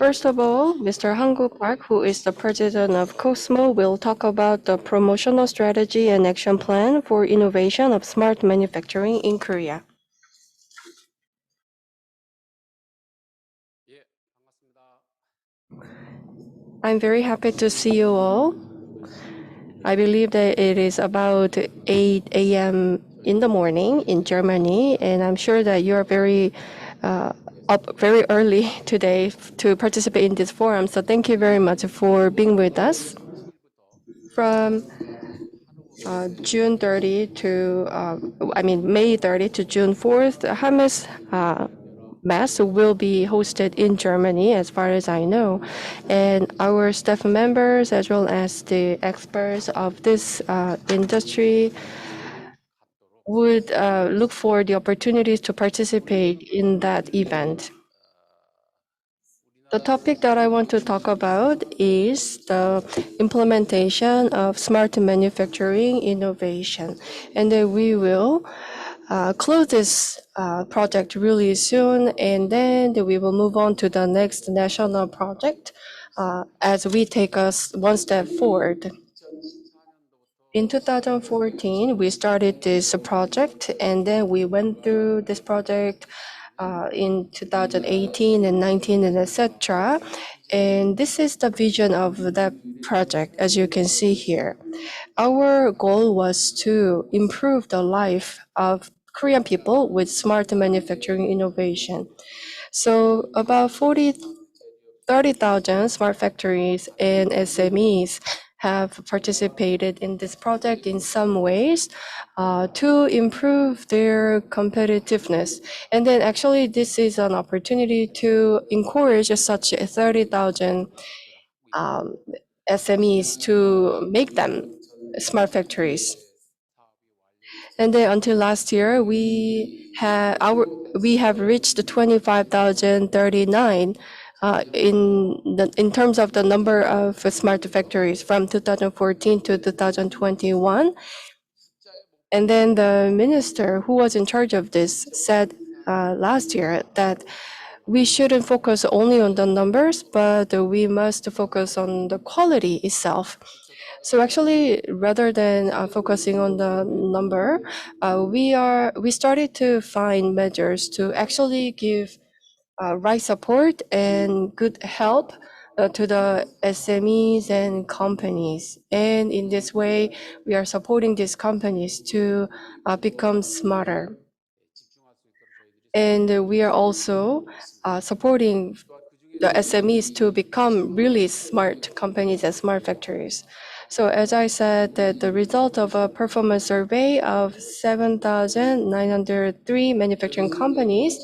First of all, Mr. Hangu Park, who is the president of KOSMO, will talk about the promotional strategy and action plan for innovation of smart manufacturing in Korea. I'm very happy to see you all. I believe that it is about 8 a.m. in the morning in Germany, and I'm sure that you are up very early today to participate in this forum. So thank you very much for being with us. From June 30 to, May 30 to June 4th, the Hamas Mass will be hosted in Germany, as far as I know. And our staff members, as well as the experts of this industry, would look for the opportunities to participate in that event. The topic that I want to talk about is the implementation of smart manufacturing innovation. And then we will close this project really soon, and then we will move on to the next national project as we take us one step forward. In 2014, we started this project, and then we went through this project in 2018 and 19 and etc. And this is the vision of that project, as you can see here. Our goal was to improve the life of Korean people with smart manufacturing innovation. So about 30,000 smart factories and SMEs have participated in this project in some ways to improve their competitiveness. And then actually this is an opportunity to encourage such 30,000 SMEs to make them smart factories. And then until last year, we have reached 25,039 in terms of the number of smart factories from 2014 to 2021. And then the minister who was in charge of this said last year that we shouldn't focus only on the numbers, but we must focus on the quality itself. So actually, rather than focusing on the number, we started to find measures to actually give right support and good help to the SMEs and companies. And in this way, we are supporting these companies to become smarter. And we are also supporting the SMEs to become really smart companies and smart factories. So as I said, that the result of a performance survey of 7,903 manufacturing companies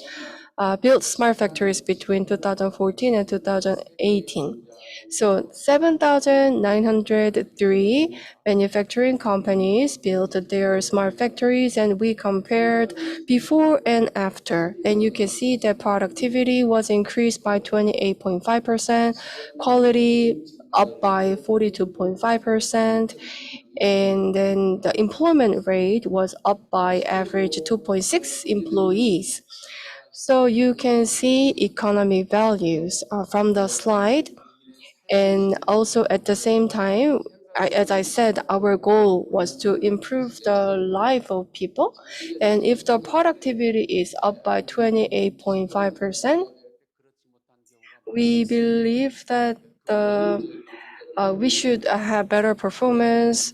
built smart factories between 2014 and 2018. So 7,903 manufacturing companies built their smart factories, and we compared before and after. And you can see that productivity was increased by 28.5%, quality up by 42.5%, and then the employment rate was up by average 2.6 employees. So you can see economic values from the slide. And also at the same time, as I said, our goal was to improve the life of people. And if the productivity is up by 28.5%, we believe that we should have better performance.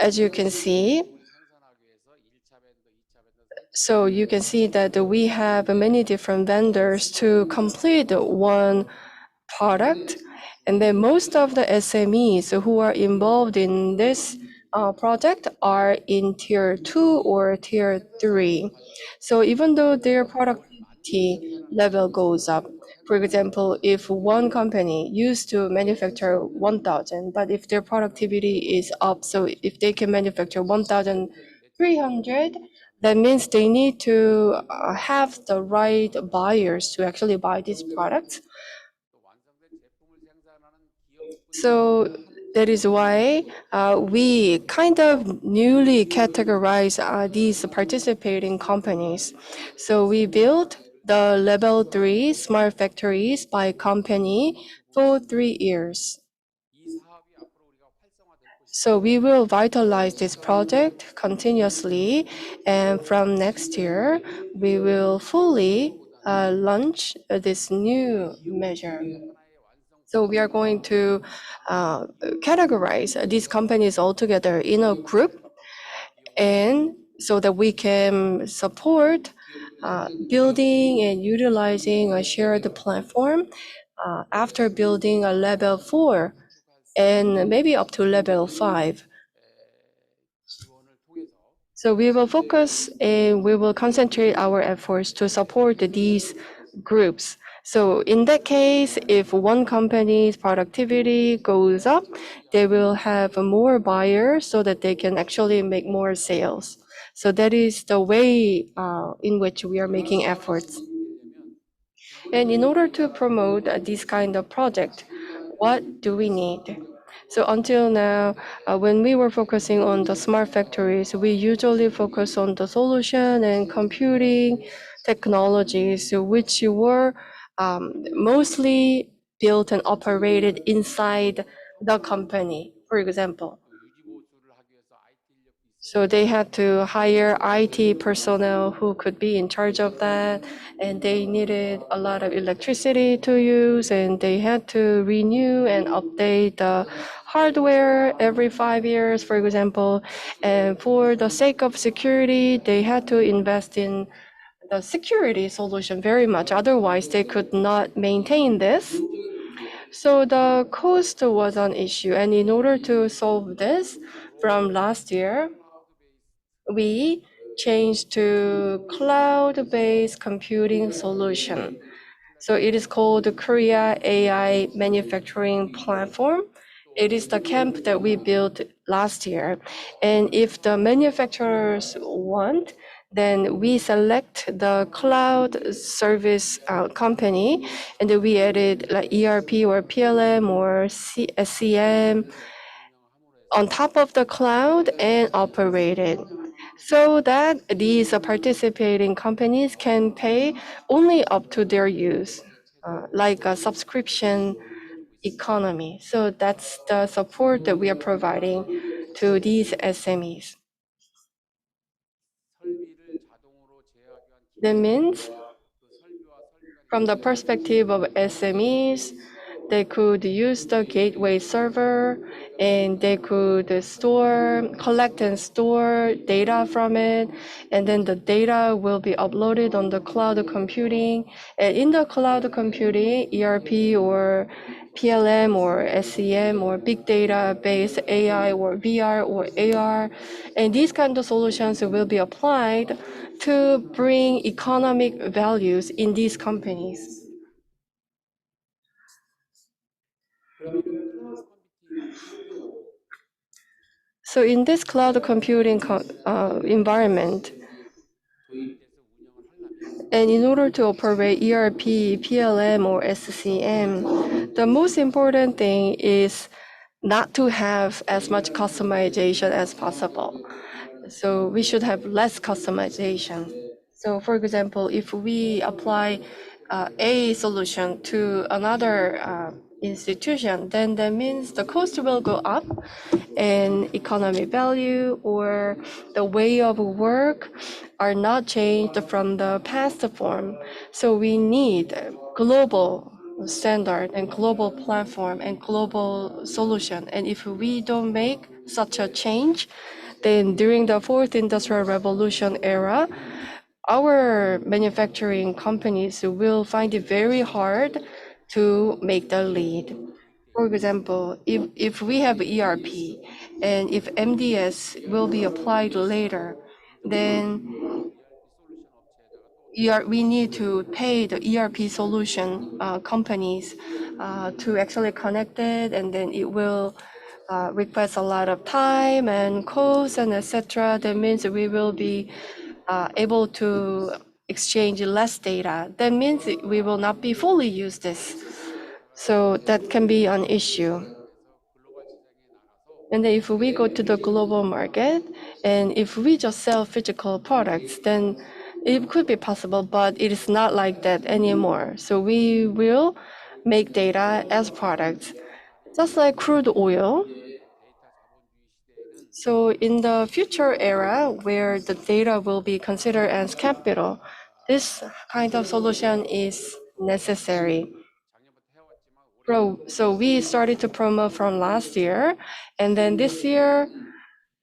As you can see, so you can see that we have many different vendors to complete one product. And then most of the SMEs who are involved in this project are in tier 2 or tier 3. So even though their productivity level goes up, for example, if one company used to manufacture 1,000, but if their productivity is up, so if they can manufacture 1,300, that means they need to have the right buyers to actually buy these products. So that is why we kind of newly categorize these participating companies. So we built the level 3 smart factories by company for 3 years. So we will vitalize this project continuously, and from next year, we will fully launch this new measure. So we are going to categorize these companies all together in a group, and so that we can support building and utilizing a shared platform after building a level 4 and maybe up to level 5. So we will focus and we will concentrate our efforts to support these groups. So in that case, if one company's productivity goes up, they will have more buyers so that they can actually make more sales. So that is the way in which we are making efforts. And in order to promote this kind of project, what do we need? So until now, when we were focusing on the smart factories, we usually focus on the solution and computing technologies, which were mostly built and operated inside the company, for example. So they had to hire IT personnel who could be in charge of that, and they needed a lot of electricity to use, and they had to renew and update the hardware every 5 years, for example. And for the sake of security, they had to invest in the security solution very much. Otherwise, they could not maintain this. So the cost was an issue, and in order to solve this, from last year, we changed to cloud-based computing solution. So it is called the Korea AI Manufacturing Platform. It is the KAMP that we built last year. And if the manufacturers want, then we select the cloud service company, and then we added like ERP or PLM or SCM on top of the cloud and operate it, so that these participating companies can pay only up to their use, like a subscription economy. So that's the support that we are providing to these SMEs. That means from the perspective of SMEs, they could use the gateway server and they could collect and store data from it. And then the data will be uploaded on the cloud computing. And in the cloud computing, ERP or PLM or SCM or big data based AI or VR or AR. And these kind of solutions will be applied to bring economic values in these companies. So in this cloud computing environment, and in order to operate ERP, PLM, or SCM, the most important thing is not to have as much customization as possible. So we should have less customization. So for example, if we apply a solution to another institution, then that means the cost will go up and economic value or the way of work are not changed from the past form. So we need global standard and global platform and global solution. And if we don't make such a change, then during the fourth industrial revolution era, our manufacturing companies will find it very hard to make the lead. For example, if we have ERP and if MDS will be applied later, then we need to pay the ERP solution companies to actually connect it, and then it will request a lot of time and cost and etc. That means we will be able to exchange less data. That means we will not be fully use this. So that can be an issue. And then if we go to the global market and if we just sell physical products, then It could be possible, but it is not like that anymore. So we will make data as products, just like crude oil. So in the future era where the data will be considered as capital, this kind of solution is necessary. So we started to promote from last year, and then this year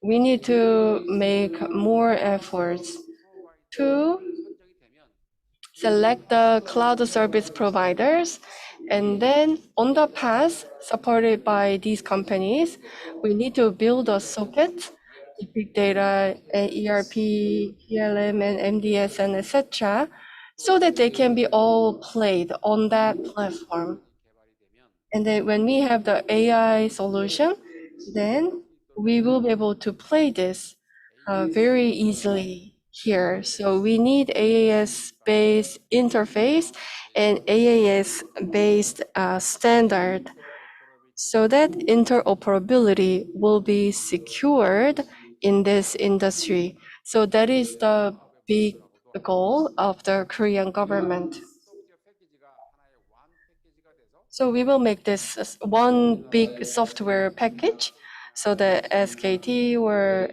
we need to make more efforts to select the cloud service providers, and then on the path supported by these companies, we need to build a socket, big data, ERP, PLM, and MDS, and etc., so that they can be all played on that platform. And then when we have the AI solution, then we will be able to play this very easily here. So we need AAS-based interface and AAS-based standard so that interoperability will be secured in this industry. So that is the big goal of the Korean government. So we will make this as one big software package so that SKT or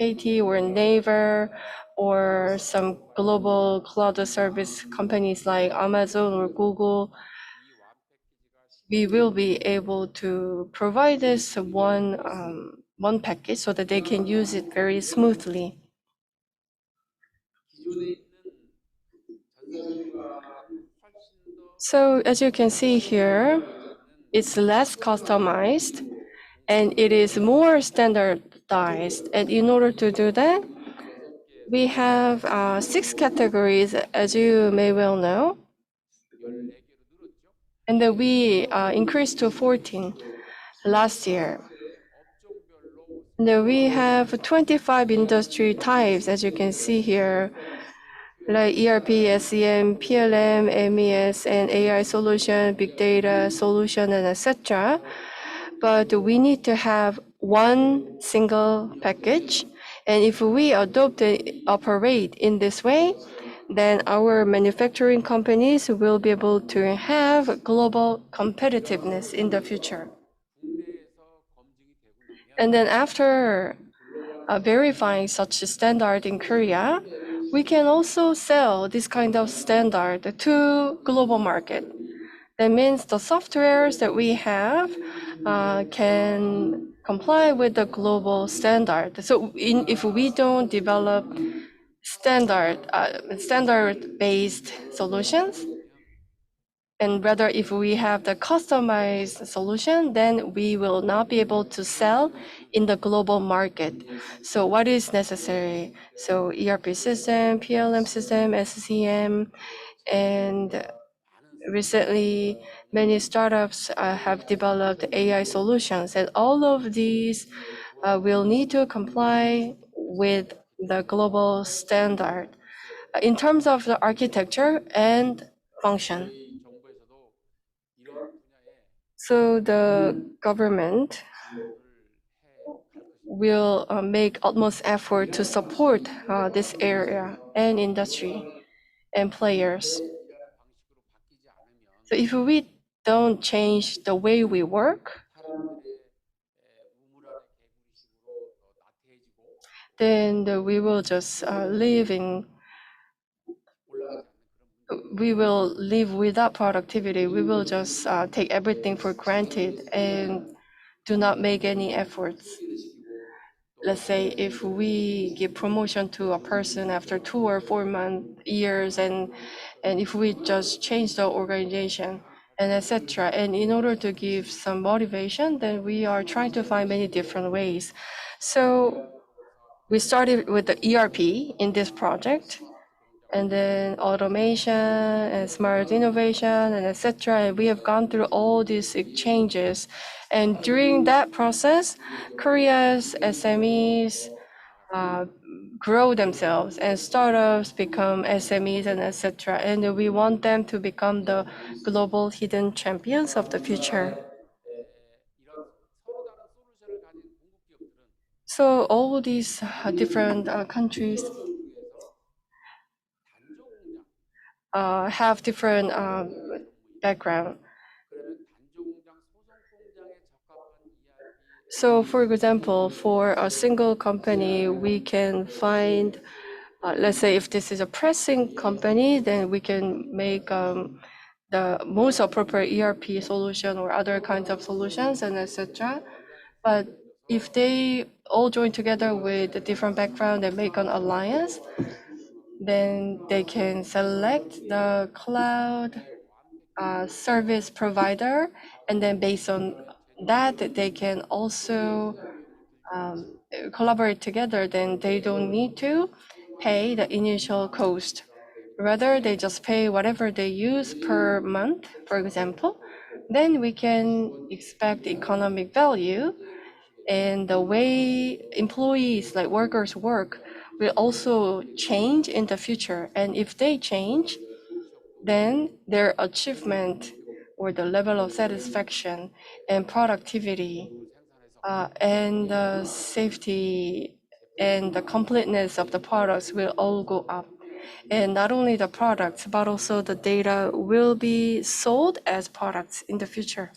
KT or Naver or some global cloud service companies like Amazon or Google, we will be able to provide this one package so that they can use it very smoothly. So as you can see here, it's less customized and it is more standardized. And in order to do that, we have 6 categories, as you may well know. And then we increased to 14 last year. And then we have 25 industry types, as you can see here, like ERP, SEM, PLM, MES, and AI solution, big data solution, and etc. But we need to have one single package. And if we adopt and operate in this way, then our manufacturing companies will be able to have global competitiveness in the future. And then after verifying such a standard in Korea, we can also sell this kind of standard to global market. That means the softwares that we have can comply with the global standard. So if we don't develop standard-based solutions, and rather if we have the customized solution, then we will not be able to sell in the global market. So what is necessary? So ERP system, PLM system, SCM, and recently, many startups have developed AI solutions, and all of these will need to comply with the global standard in terms of the architecture and function. So the government will make utmost effort to support this area and industry and players. So if we don't change the way we work, then we will just we will live without productivity. We will just take everything for granted and do not make any efforts. Let's say if we give promotion to a person after 2 or 4 years, and if we just change the organization and etc. And in order to give some motivation, then we are trying to find many different ways. So we started with the ERP in this project, and then automation and smart innovation and etc. And we have gone through all these changes. And during that process, Korea's SMEs grow themselves and startups become SMEs and etc. And we want them to become the global hidden champions of the future. So all these different countries have different background. So, for example, for a single company, we can find, let's say, if this is a pressing company, then we can make the most appropriate ERP solution or other kinds of solutions and etc. But if they all join together with a different background and make an alliance, then they can select the cloud service provider, and then based on that, they can also collaborate together. Then they don't need to pay the initial cost. Rather, they just pay whatever they use per month, for example. Then we can expect economic value, and the way employees, like workers, work will also change in the future. And if they change, then their achievement or the level of satisfaction and productivity and the safety and the completeness of the products will all go up. And not only the products, but also the data will be sold as products in the future.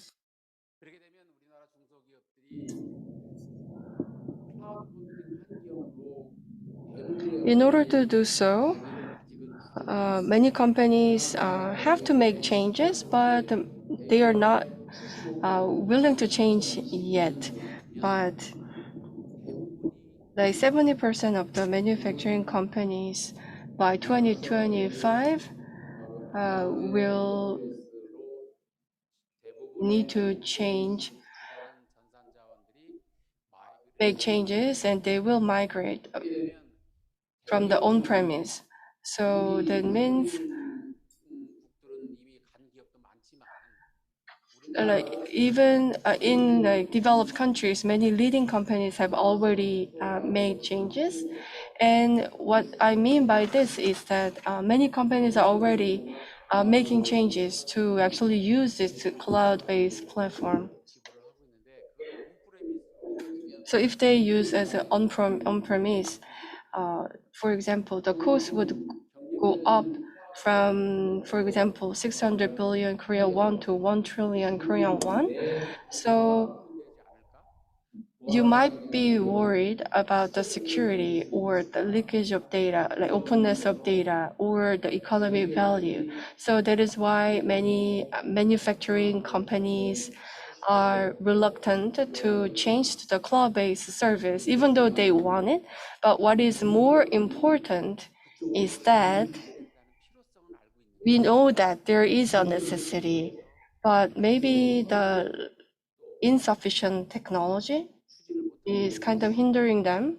In order to do so, many companies have to make changes, but they are not willing to change yet. But like 70% of the manufacturing companies by 2025 will need to change, make changes, and they will migrate from the on-premise. So that means like even in like developed countries, many leading companies have already made changes. And what I mean by this is that many companies are already making changes to actually use this cloud-based platform. So if they use as an on-premise, for example, the cost would go up from, for example, 600 billion Korean won to 1 trillion Korean won. So you might be worried about the security or the leakage of data, like openness of data or the economic value. So that is why many manufacturing companies are reluctant to change to the cloud-based service, even though they want it. But what is more important is that we know that there is a necessity, but maybe the insufficient technology is kind of hindering them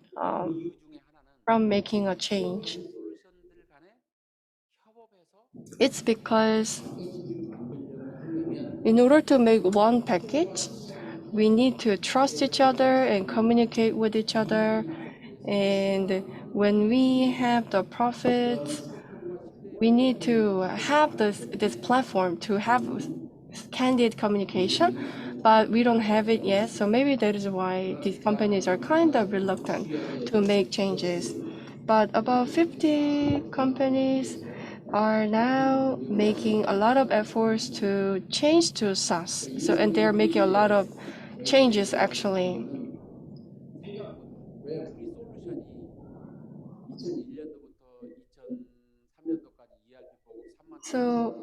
from making a change. It's because in order to make one package, we need to trust each other and communicate with each other. And when we have the profits, we need to have this platform to have candid communication, but we don't have it yet. So maybe that is why these companies are kind of reluctant to make changes. But about 50 companies are now making a lot of efforts to change to SaaS. So, and they're making a lot of changes actually. So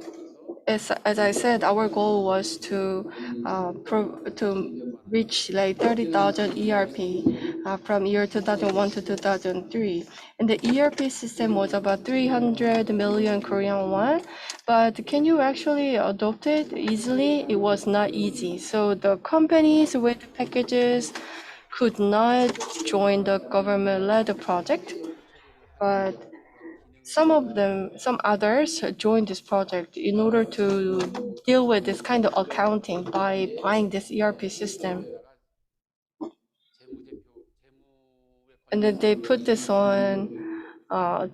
as I said, our goal was to reach like 30,000 ERP from year 2001 to 2003. And the ERP system was about 300 million Korean won. But can you actually adopt it easily? It was not easy. So the companies with packages could not join the government-led project. But some others joined this project in order to deal with this kind of accounting by buying this ERP system. And then they put this on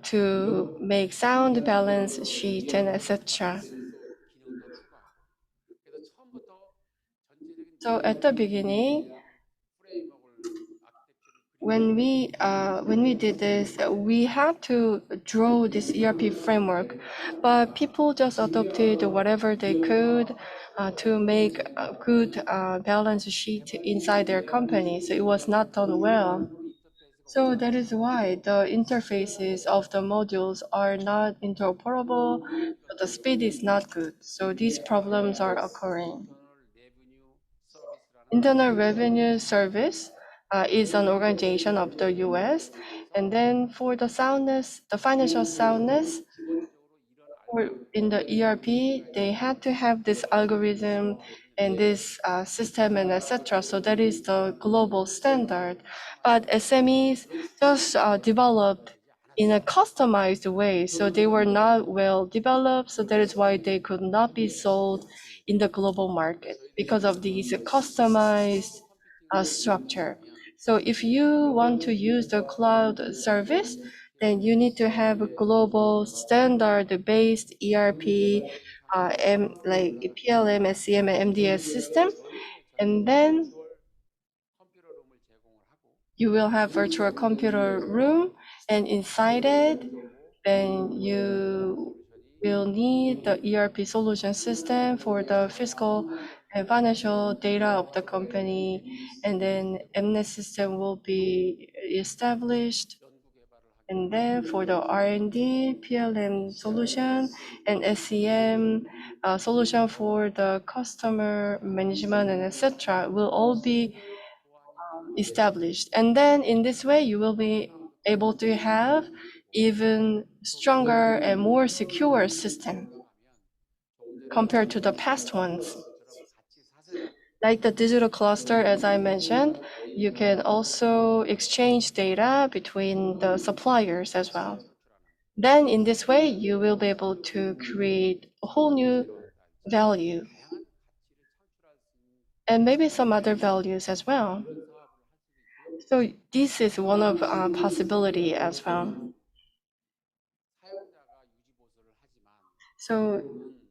to make sound balance sheet and etc. So at the beginning, when we did this, we had to draw this ERP framework, but people just adopted whatever they could to make a good balance sheet inside their company. So it was not done well. So that is why the interfaces of the modules are not interoperable, but the speed is not good. So these problems are occurring. Internal Revenue Service is an organization of the US. And then for the soundness, the financial soundness, or in the ERP, they had to have this algorithm and this system and etc. So that is the global standard. But SMEs just developed in a customized way. So they were not well developed. So that is why they could not be sold in the global market because of these customized structure. So if you want to use the cloud service, then you need to have a global standard-based ERP, like PLM, SCM, and MDS system. And then you will have virtual computer room, and inside it, then you will need the ERP solution system for the fiscal and financial data of the company, and then MNES system will be established. And then for the R&D, PLM solution, and SCM solution for the customer management and etc. will all be established. And then in this way, you will be able to have even stronger and more secure system compared to the past ones. Like the digital cluster, as I mentioned, you can also exchange data between the suppliers as well. Then in this way, you will be able to create a whole new value and maybe some other values as well. So this is one of possibility as well. So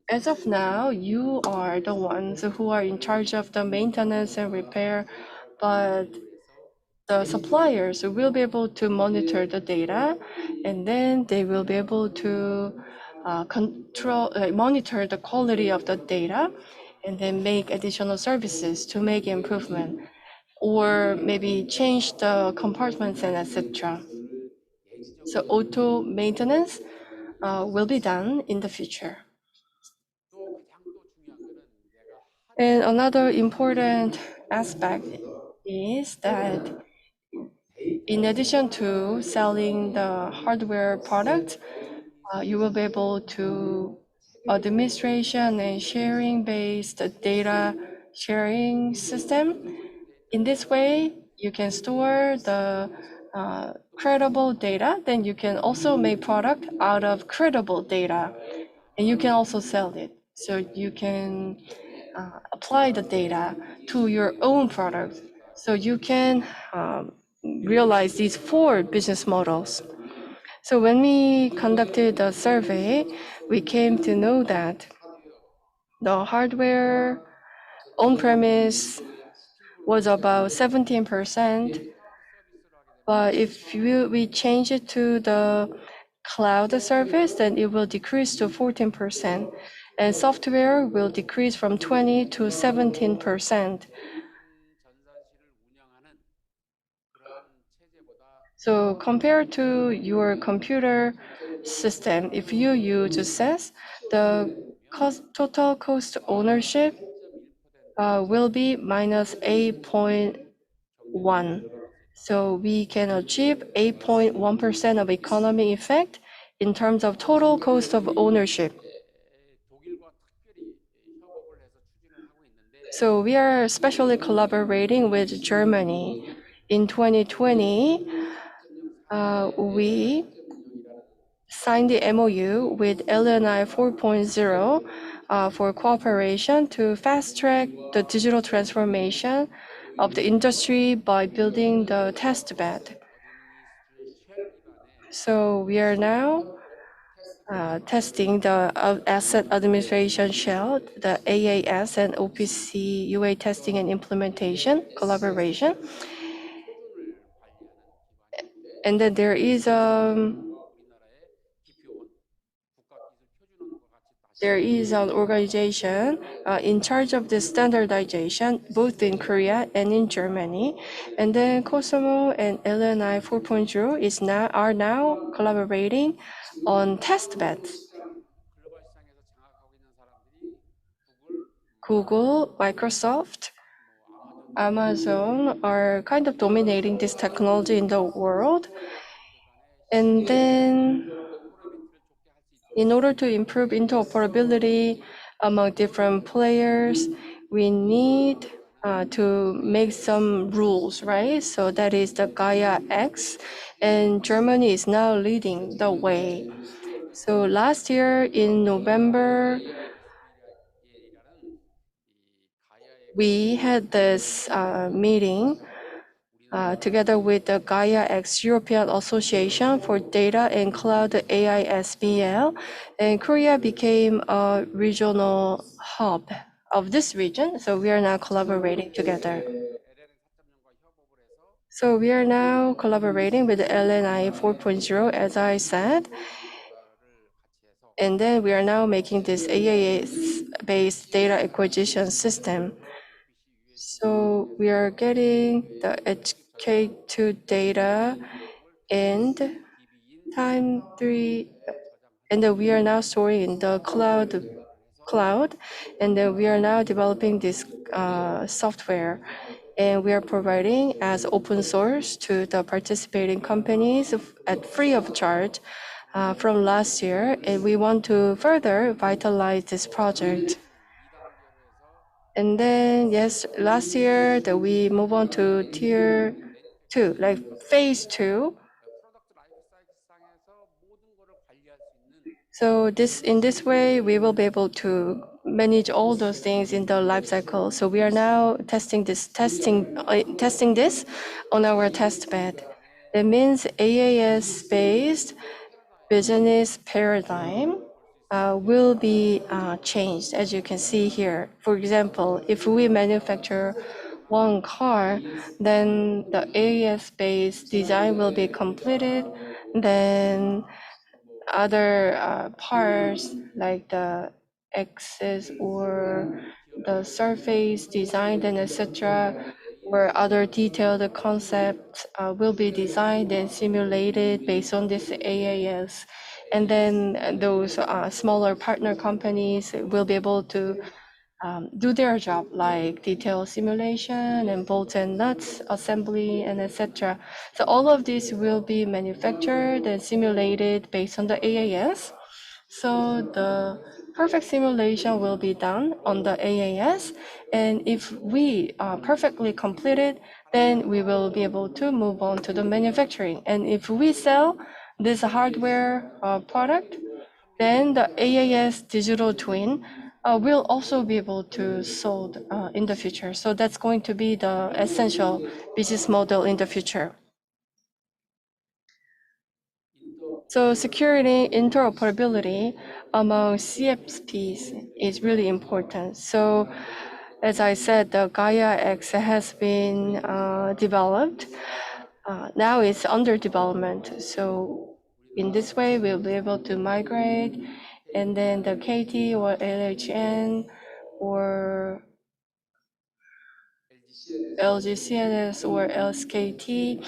as of now, you are the ones who are in charge of the maintenance and repair, but the suppliers will be able to monitor the data, and then they will be able to monitor the quality of the data, and then make additional services to make improvement, or maybe change the compartments and etc. So auto maintenance will be done in the future. And another important aspect is that in addition to selling the hardware product, you will be able to administration and sharing based data sharing system. In this way, you can store the credible data, then you can also make product out of credible data, and you can also sell it. So you can apply the data to your own product. So you can realize these 4 business models. So when we conducted a survey, we came to know that the hardware on-premise was about 17%, but if we change it to the cloud service, then it will decrease to 14%, and software will decrease from 20 to 17%. So compared to your computer system, if you use SaaS, the total cost ownership will be minus 8.1. So we can achieve 8.1% of economic effect in terms of total cost of ownership. So we are especially collaborating with Germany. In 2020, we signed the MOU with LNI 4.0 for cooperation to fast-track the digital transformation of the industry by building the test bed. So we are now testing the asset administration shell, the AAS and OPC UA testing and implementation collaboration. And then there is an organization in charge of the standardization, both in Korea and in Germany. And then KOSMO and LNI 4.0 are now collaborating on test beds. Google, Microsoft, Amazon are kind of dominating this technology in the world. And then in order to improve interoperability among different players, we need to make some rules, right? So that is the Gaia X, and Germany is now leading the way. So last year in November, we had this meeting together with the Gaia X European Association for Data and Cloud AISBL, and Korea became a regional hub of this region. So we are now collaborating together. So we are now collaborating with the LNI 4.0, as I said. And then we are now making this AAS-based data acquisition system. So we are getting the HK2 data and time 3, and then we are now storing in the cloud, and then we are now developing this software, and we are providing as open source to the participating companies at free of charge from last year, and we want to further vitalize this project. And then, yes, last year that we move on to tier 2, like phase 2. So in this way, we will be able to manage all those things in the life cycle. So we are now testing this on our test bed. That means AAS-based business paradigm will be changed, as you can see here. For example, if we manufacture one car, then the AAS-based design will be completed. Then other parts like the axis or the surface design and etc., or other detailed concepts will be designed and simulated based on this AAS. And then those smaller partner companies will be able to do their job, like detail simulation and bolts and nuts assembly and etc. So all of this will be manufactured and simulated based on the AAS. So the perfect simulation will be done on the AAS, and if we perfectly complete it, then we will be able to move on to the manufacturing. And if we sell this hardware product, then the AAS digital twin will also be able to sold in the future. So that's going to be the essential business model in the future. So security interoperability among CSPs is really important. So as I said, the Gaia X has been developed. Now it's under development. So in this way, we'll be able to migrate, and then the KT or LHN or LGCNS or LSKT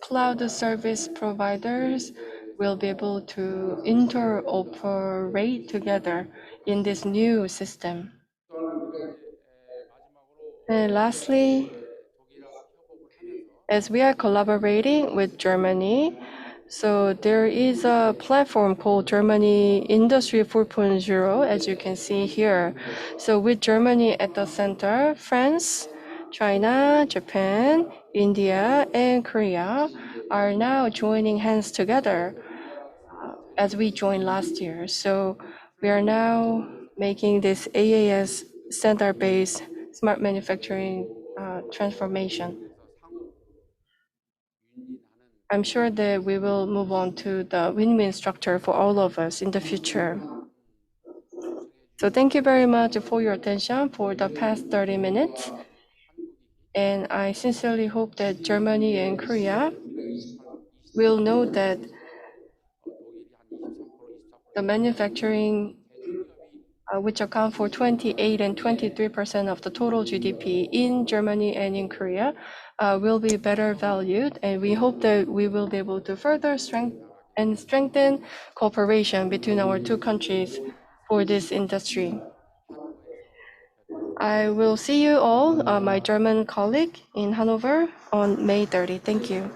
cloud service providers will be able to interoperate together in this new system. And lastly, as we are collaborating with Germany, so there is a platform called Germany Industry 4.0, as you can see here. So with Germany at the center, France, China, Japan, India, and Korea are now joining hands together as we joined last year. So we are now making this AAS standard-based smart manufacturing transformation. I'm sure that we will move on to the win-win structure for all of us in the future. So thank you very much for your attention for the past 30 minutes. And I sincerely hope that Germany and Korea will know that the manufacturing, which account for 28 and 23% of the total GDP in Germany and in Korea, will be better valued. And we hope that we will be able to further strengthen cooperation between our two countries for this industry. I will see you all, my German colleague in Hanover, on May 30. Thank you.